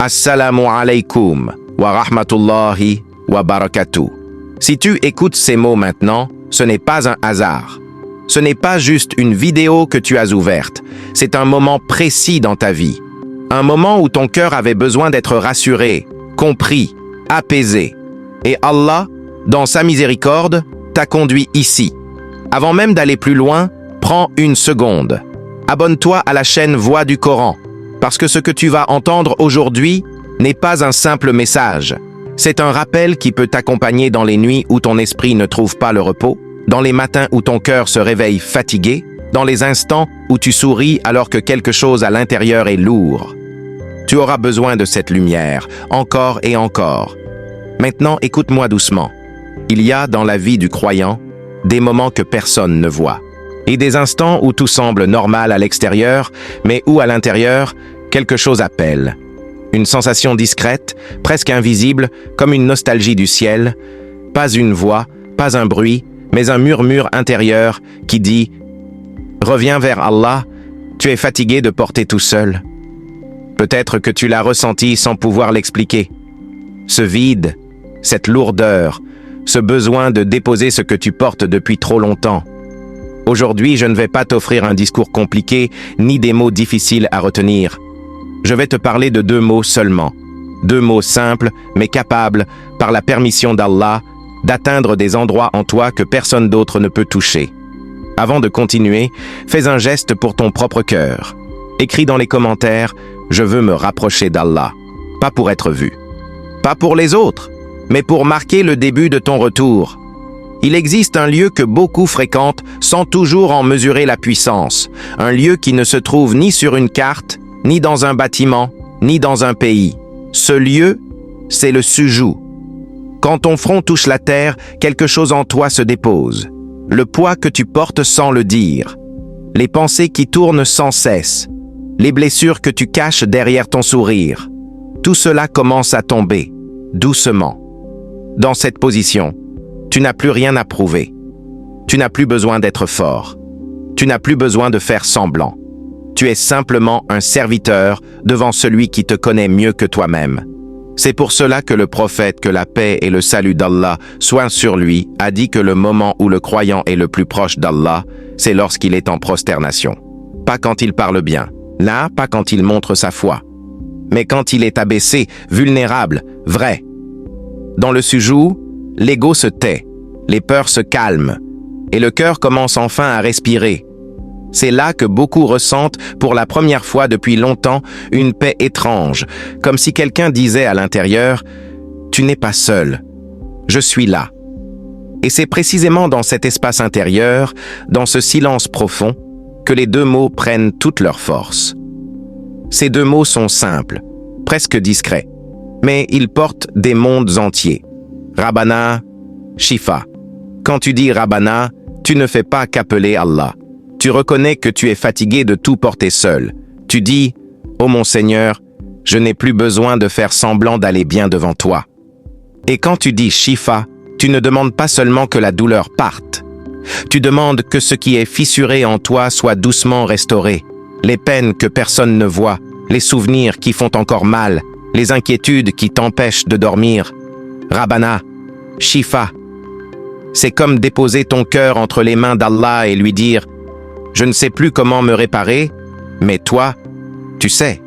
Assalamu alaikum wa rahmatullahi wa barakatuh. Si tu écoutes ces mots maintenant, ce n'est pas un hasard. Ce n'est pas juste une vidéo que tu as ouverte. C'est un moment précis dans ta vie. Un moment où ton cœur avait besoin d'être rassuré, compris, apaisé. Et Allah, dans sa miséricorde, t'a conduit ici. Avant même d'aller plus loin, prends une seconde. Abonne-toi à la chaîne Voix du Coran, parce que ce que tu vas entendre aujourd'hui n'est pas un simple message. C'est un rappel qui peut t'accompagner dans les nuits où ton esprit ne trouve pas le repos, dans les matins où ton cœur se réveille fatigué, dans les instants où tu souris alors que quelque chose à l'intérieur est lourd. Tu auras besoin de cette lumière, encore et encore. Maintenant, écoute-moi doucement. Il y a dans la vie du croyant des moments que personne ne voit, et des instants où tout semble normal à l'extérieur, mais où à l'intérieur, quelque chose appelle. Une sensation discrète, presque invisible, comme une nostalgie du ciel, pas une voix, pas un bruit, mais un murmure intérieur qui dit « Reviens vers Allah, tu es fatigué de porter tout seul. » Peut-être que tu l'as ressenti sans pouvoir l'expliquer. Ce vide, cette lourdeur, ce besoin de déposer ce que tu portes depuis trop longtemps. Aujourd'hui, je ne vais pas t'offrir un discours compliqué, ni des mots difficiles à retenir. Je vais te parler de 2 mots seulement. 2 mots simples, mais capables, par la permission d'Allah, d'atteindre des endroits en toi que personne d'autre ne peut toucher. Avant de continuer, fais un geste pour ton propre cœur. Écris dans les commentaires « Je veux me rapprocher d'Allah », pas pour être vu. Pas pour les autres, mais pour marquer le début de ton retour. Il existe un lieu que beaucoup fréquentent sans toujours en mesurer la puissance. Un lieu qui ne se trouve ni sur une carte, ni dans un bâtiment, ni dans un pays. Ce lieu, c'est le sujud. Quand ton front touche la terre, quelque chose en toi se dépose. Le poids que tu portes sans le dire. Les pensées qui tournent sans cesse. Les blessures que tu caches derrière ton sourire. Tout cela commence à tomber, doucement. Dans cette position, tu n'as plus rien à prouver. Tu n'as plus besoin d'être fort. Tu n'as plus besoin de faire semblant. Tu es simplement un serviteur devant celui qui te connaît mieux que toi-même. C'est pour cela que le prophète, que la paix et le salut d'Allah soient sur lui, a dit que le moment où le croyant est le plus proche d'Allah, c'est lorsqu'il est en prosternation. Pas quand il parle bien. Là, pas quand il montre sa foi. Mais quand il est abaissé, vulnérable, vrai. Dans le sujud, l'ego se tait, les peurs se calment, et le cœur commence enfin à respirer. C'est là que beaucoup ressentent, pour la première fois depuis longtemps, une paix étrange, comme si quelqu'un disait à l'intérieur « Tu n'es pas seul, je suis là ». Et c'est précisément dans cet espace intérieur, dans ce silence profond, que les 2 mots prennent toute leur force. Ces 2 mots sont simples, presque discrets, mais ils portent des mondes entiers. Rabbana, Shifa. Quand tu dis Rabbana, tu ne fais pas qu'appeler Allah. Tu reconnais que tu es fatigué de tout porter seul. Tu dis « Ô mon Seigneur, je n'ai plus besoin de faire semblant d'aller bien devant toi. » Et quand tu dis Shifa, tu ne demandes pas seulement que la douleur parte. Tu demandes que ce qui est fissuré en toi soit doucement restauré. Les peines que personne ne voit, les souvenirs qui font encore mal, les inquiétudes qui t'empêchent de dormir. Rabbana, Shifa. C'est comme déposer ton cœur entre les mains d'Allah et lui dire « Je ne sais plus comment me réparer, mais toi, tu sais. »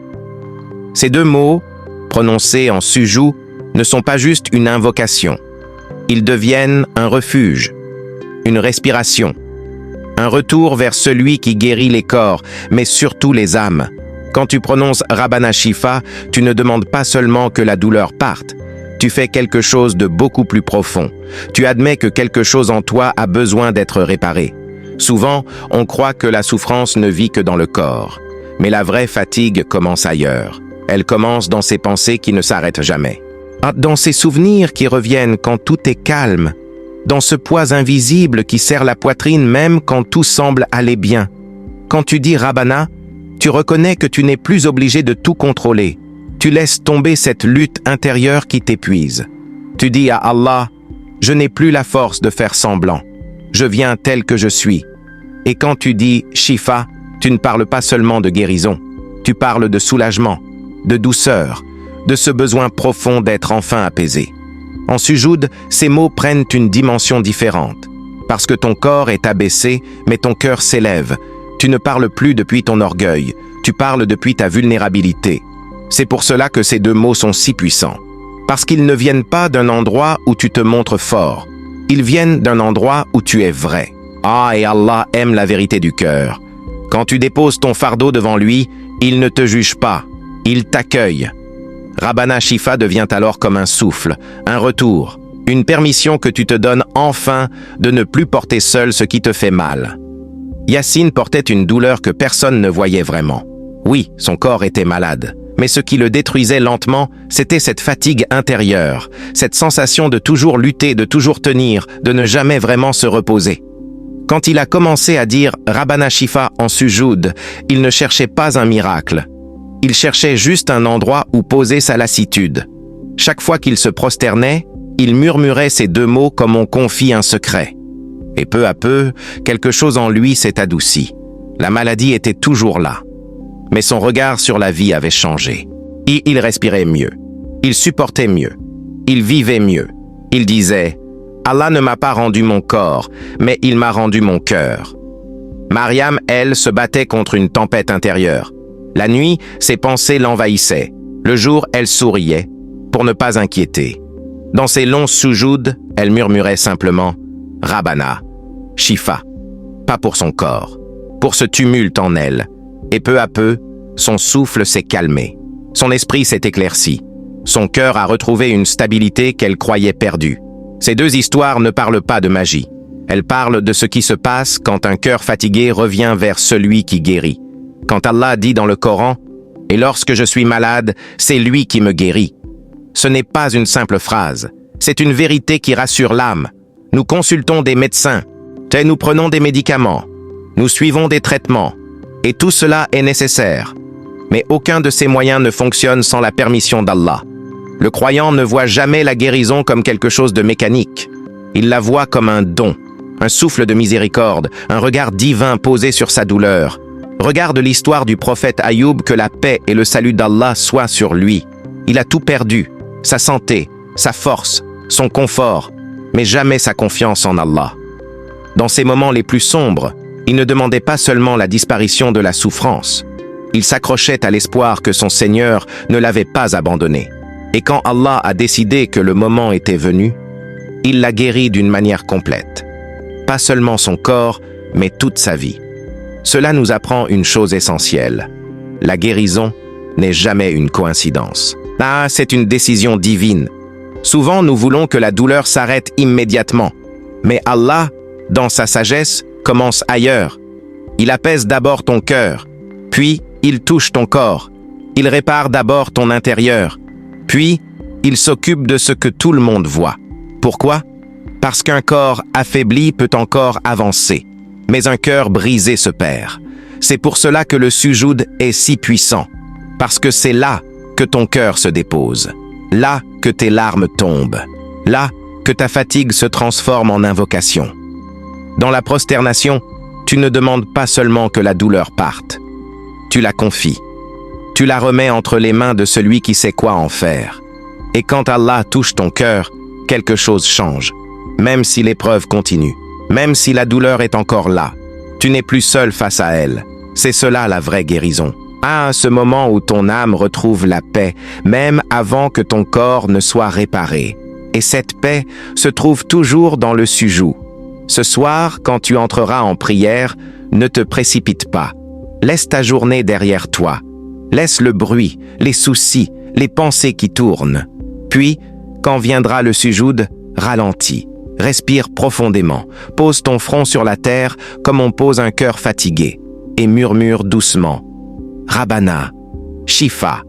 Ces 2 mots, prononcés en sujud, ne sont pas juste une invocation. Ils deviennent un refuge, une respiration, un retour vers celui qui guérit les corps, mais surtout les âmes. Quand tu prononces Rabbana Shifa, tu ne demandes pas seulement que la douleur parte. Tu fais quelque chose de beaucoup plus profond. Tu admets que quelque chose en toi a besoin d'être réparé. Souvent, on croit que la souffrance ne vit que dans le corps. Mais la vraie fatigue commence ailleurs. Elle commence dans ces pensées qui ne s'arrêtent jamais. Dans ces souvenirs qui reviennent quand tout est calme. Dans ce poids invisible qui serre la poitrine même quand tout semble aller bien. Quand tu dis Rabbana, tu reconnais que tu n'es plus obligé de tout contrôler. Tu laisses tomber cette lutte intérieure qui t'épuise. Tu dis à Allah, « Je n'ai plus la force de faire semblant. Je viens tel que je suis. » Et quand tu dis « Shifa », tu ne parles pas seulement de guérison. Tu parles de soulagement, de douceur, de ce besoin profond d'être enfin apaisé. En sujoud, ces mots prennent une dimension différente. Parce que ton corps est abaissé, mais ton cœur s'élève. Tu ne parles plus depuis ton orgueil, tu parles depuis ta vulnérabilité. C'est pour cela que ces deux mots sont si puissants. Parce qu'ils ne viennent pas d'un endroit où tu te montres fort. Ils viennent d'un endroit où tu es vrai. Ah, et Allah aime la vérité du cœur. Quand tu déposes ton fardeau devant lui, il ne te juge pas, il t'accueille. Rabbana Shifa devient alors comme un souffle, un retour, une permission que tu te donnes enfin de ne plus porter seul ce qui te fait mal. Yassine portait une douleur que personne ne voyait vraiment. Oui, son corps était malade, mais ce qui le détruisait lentement, c'était cette fatigue intérieure, cette sensation de toujours lutter, de toujours tenir, de ne jamais vraiment se reposer. Quand il a commencé à dire Rabbana Shifa en sujoud, il ne cherchait pas un miracle. Il cherchait juste un endroit où poser sa lassitude. Chaque fois qu'il se prosternait, il murmurait ces deux mots comme on confie un secret. Et peu à peu, quelque chose en lui s'est adouci. La maladie était toujours là. Mais son regard sur la vie avait changé. Et il respirait mieux. Il supportait mieux. Il vivait mieux. Il disait « Allah ne m'a pas rendu mon corps, mais il m'a rendu mon cœur. » Mariam, elle, se battait contre une tempête intérieure. La nuit, ses pensées l'envahissaient. Le jour, elle souriait, pour ne pas inquiéter. Dans ses longs soujouds, elle murmurait simplement « Rabbana, Shifa », pas pour son corps, pour ce tumulte en elle. Et peu à peu, son souffle s'est calmé. Son esprit s'est éclairci. Son cœur a retrouvé une stabilité qu'elle croyait perdue. Ces deux histoires ne parlent pas de magie. Elles parlent de ce qui se passe quand un cœur fatigué revient vers celui qui guérit. Quand Allah dit dans le Coran « Et lorsque je suis malade, c'est lui qui me guérit ». Ce n'est pas une simple phrase. C'est une vérité qui rassure l'âme. Nous consultons des médecins. Nous prenons des médicaments. Nous suivons des traitements. Et tout cela est nécessaire. Mais aucun de ces moyens ne fonctionne sans la permission d'Allah. Le croyant ne voit jamais la guérison comme quelque chose de mécanique. Il la voit comme un don, un souffle de miséricorde, un regard divin posé sur sa douleur. Regarde l'histoire du prophète Ayoub, que la paix et le salut d'Allah soient sur lui. Il a tout perdu, sa santé, sa force, son confort, mais jamais sa confiance en Allah. Dans ces moments les plus sombres, il ne demandait pas seulement la disparition de la souffrance. Il s'accrochait à l'espoir que son Seigneur ne l'avait pas abandonné. Et quand Allah a décidé que le moment était venu, il l'a guéri d'une manière complète. Pas seulement son corps, mais toute sa vie. Cela nous apprend une chose essentielle. La guérison n'est jamais une coïncidence. Ah, c'est une décision divine. Souvent, nous voulons que la douleur s'arrête immédiatement. Mais Allah, dans sa sagesse, commence ailleurs. Il apaise d'abord ton cœur, puis il touche ton corps. Il répare d'abord ton intérieur, puis il s'occupe de ce que tout le monde voit. Pourquoi? Parce qu'un corps affaibli peut encore avancer, mais un cœur brisé se perd. C'est pour cela que le sujoud est si puissant, parce que c'est là que ton cœur se dépose, là que tes larmes tombent, là que ta fatigue se transforme en invocation. Dans la prosternation, tu ne demandes pas seulement que la douleur parte, tu la confies. Tu la remets entre les mains de celui qui sait quoi en faire. Et quand Allah touche ton cœur, quelque chose change. Même si l'épreuve continue, même si la douleur est encore là, tu n'es plus seul face à elle. C'est cela la vraie guérison. À ce moment où ton âme retrouve la paix, même avant que ton corps ne soit réparé. Et cette paix se trouve toujours dans le sujoud. Ce soir, quand tu entreras en prière, ne te précipite pas. Laisse ta journée derrière toi. Laisse le bruit, les soucis, les pensées qui tournent. Puis, quand viendra le sujoud, ralentis, respire profondément, pose ton front sur la terre comme on pose un cœur fatigué, et murmure doucement « Rabbana, Shifa ».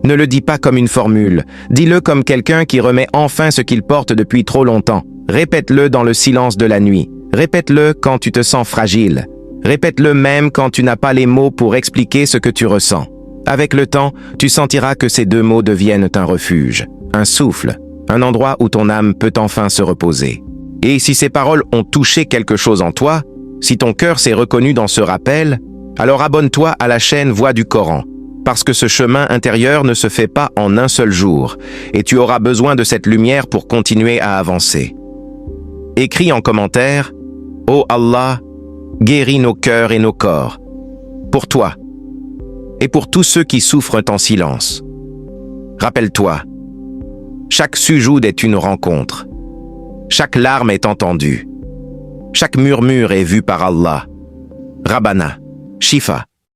Ne le dis pas comme une formule, dis-le comme quelqu'un qui remet enfin ce qu'il porte depuis trop longtemps. Répète-le dans le silence de la nuit, répète-le quand tu te sens fragile, répète-le même quand tu n'as pas les mots pour expliquer ce que tu ressens. Avec le temps, tu sentiras que ces deux mots deviennent un refuge, un souffle, un endroit où ton âme peut enfin se reposer. Et si ces paroles ont touché quelque chose en toi, si ton cœur s'est reconnu dans ce rappel, alors abonne-toi à la chaîne Voix du Coran. parce que ce chemin intérieur ne se fait pas en un seul jour, et tu auras besoin de cette lumière pour continuer à avancer. Écris en commentaire « Ô Allah, guéris nos cœurs et nos corps, pour toi, et pour tous ceux qui souffrent en silence. » Rappelle-toi, chaque sujoud est une rencontre, chaque larme est entendue, chaque murmure est vu par Allah. Rabbana, Shifa.